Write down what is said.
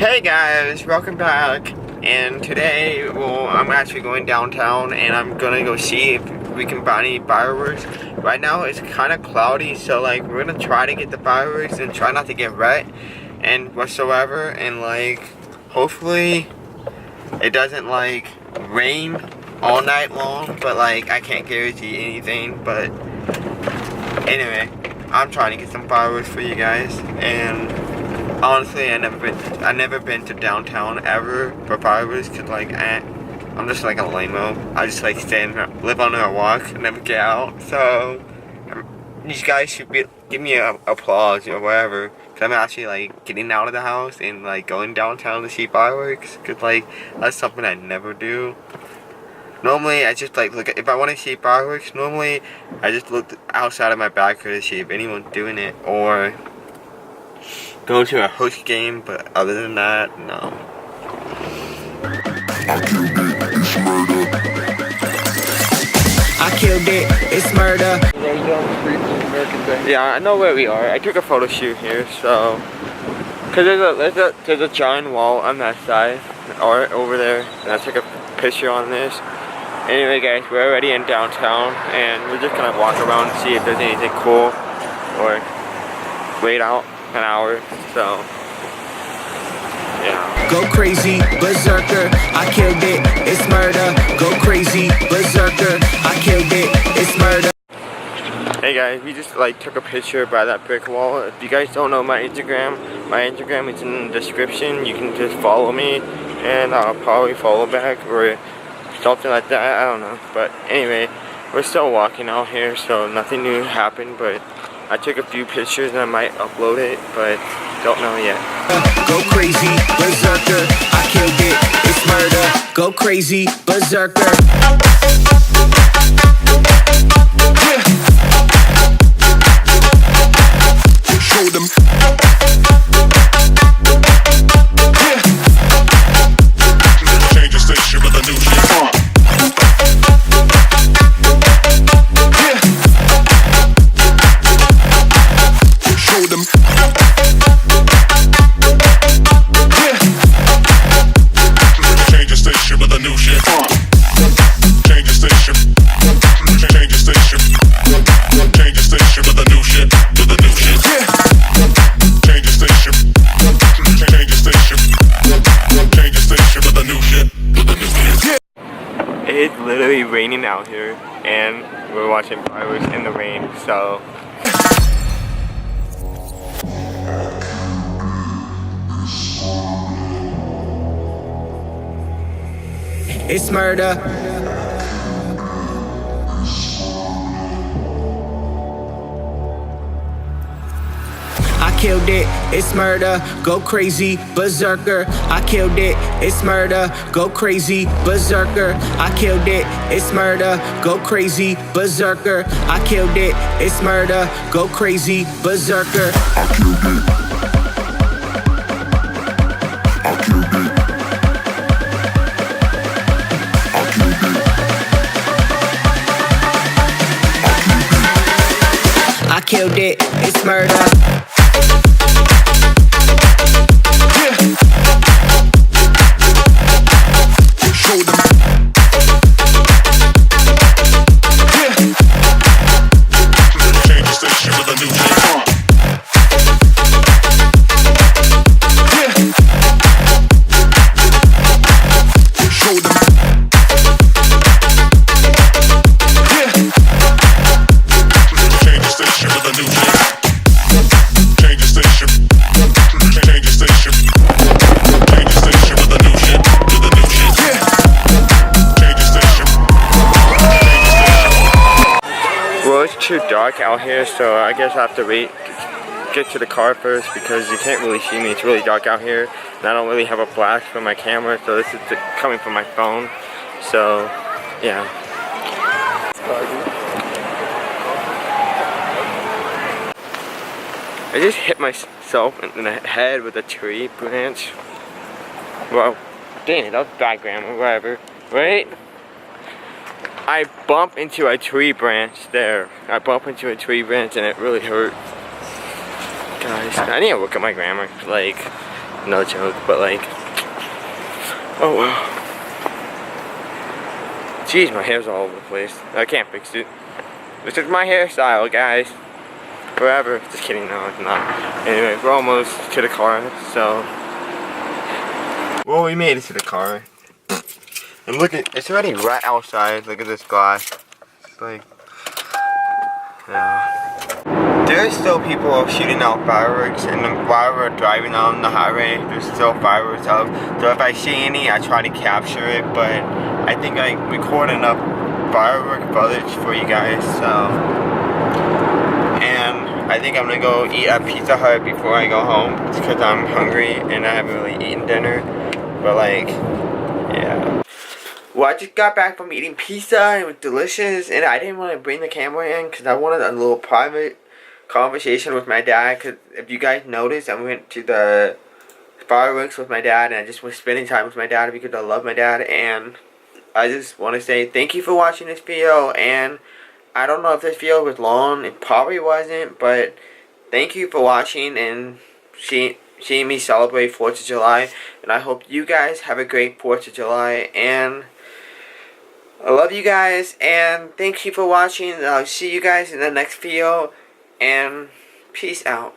Hey guys, welcome back. And today, well, I'm actually going downtown and I'm gonna go see if we can buy any fireworks. Right now it's kind of cloudy, so like we're gonna try to get the fireworks and try not to get wet and whatsoever, and like hopefully it doesn't like rain all night long, but like I can't guarantee anything. But anyway, I'm trying to get some fireworks for you guys. And honestly, I've never been to downtown ever for fireworks, cause like I'm just like a lame-o. I just like live under a rock and never get out. So these guys should give me a applause or whatever, cause I'm actually like getting out of the house and like going downtown to see fireworks, cause like that's something I never do. Normally I just like look at, if I want to see fireworks, normally I just look outside of my backyard to see if anyone's doing it, or go to a host game, but other than that, no. I killed it, it's murder. Yeah, I know where we are. I took a photo shoot here, so cause there's a giant wall on that side, or over there, and I took a picture on this. Anyway, guys, we're already in downtown, and we're just gonna walk around and see if there's anything cool, or wait out an hour. So yeah. Go crazy, berserker. I killed it, it's murder. Go crazy, berserker. I killed it, it's murder. Hey guys, we just like took a picture by that brick wall. If you guys don't know my Instagram is in the description. You can just follow me, and I'll probably follow back or something like that. I don't know. But anyway, we're still walking out here, so nothing new happened. But I took a few pictures and I might upload it, but don't know yet. Go crazy, berserker. I killed it, it's murder. Go crazy, berserker. Show them. Change the station with a new shit. Show them. Change the station with a new shit. Change the station. Change the station. Change the station with a new shit. With a new shit. Change the station. Change the station. Change the station with a new shit. With a new shit. It's literally raining out here, and we're watching fireworks in the rain, so. It's murder. I killed it, it's murder. Go crazy, berserker. I killed it, it's murder. Go crazy, berserker. I killed it, it's murder. Go crazy, berserker. I killed it, it's murder. Go crazy, berserker. I killed it. I killed it. I killed it, it's murder. Show them. Change the station with a new shit. Show them. Change the station with a new shit. Change the station. Change the station. Change the station with a new shit. With a new shit. Change the station. Well, it's too dark out here, so I guess I have to get to the car first, because you can't really see me. It's really dark out here, and I don't really have a flash for my camera, so this is coming from my phone. So yeah. I just hit myself in the head with a tree branch. Well, dang it, that was bad grammar, whatever. Right? I bumped into a tree branch there. I bumped into a tree branch and it really hurt. Guys, I need to look at my grammar. Like, No joke, but like, oh wow. Jeez, my hair's all over the place. I can't fix it. This is my hairstyle, guys. Forever. Just kidding, no, it's not. Anyway, we're almost to the car, so. Well, we made it to the car. And look at, it's already right outside. Look at this glass. It's like, yeah. There's still people shooting out fireworks, and while we're driving on the highway, there's still fireworks out. So if I see any, I try to capture it, but I think I record enough firework footage for you guys, so. And I think I'm gonna go eat at Pizza Hut before I go home, because I'm hungry and I haven't really eaten dinner. But like, yeah. Well, I just got back from eating pizza and it was delicious, and I didn't want to bring the camera in because I wanted a little private conversation with my dad. Because if you guys noticed, I went to the fireworks with my dad, and I just was spending time with my dad because I love my dad. And I just want to say thank you for watching this video, and I don't know if this video was long, it probably wasn't, but thank you for watching and seeing me celebrate 4th of July, and I hope you guys have a great 4th of July, and I love you guys, and thank you for watching, and I'll see you guys in the next video, and peace out.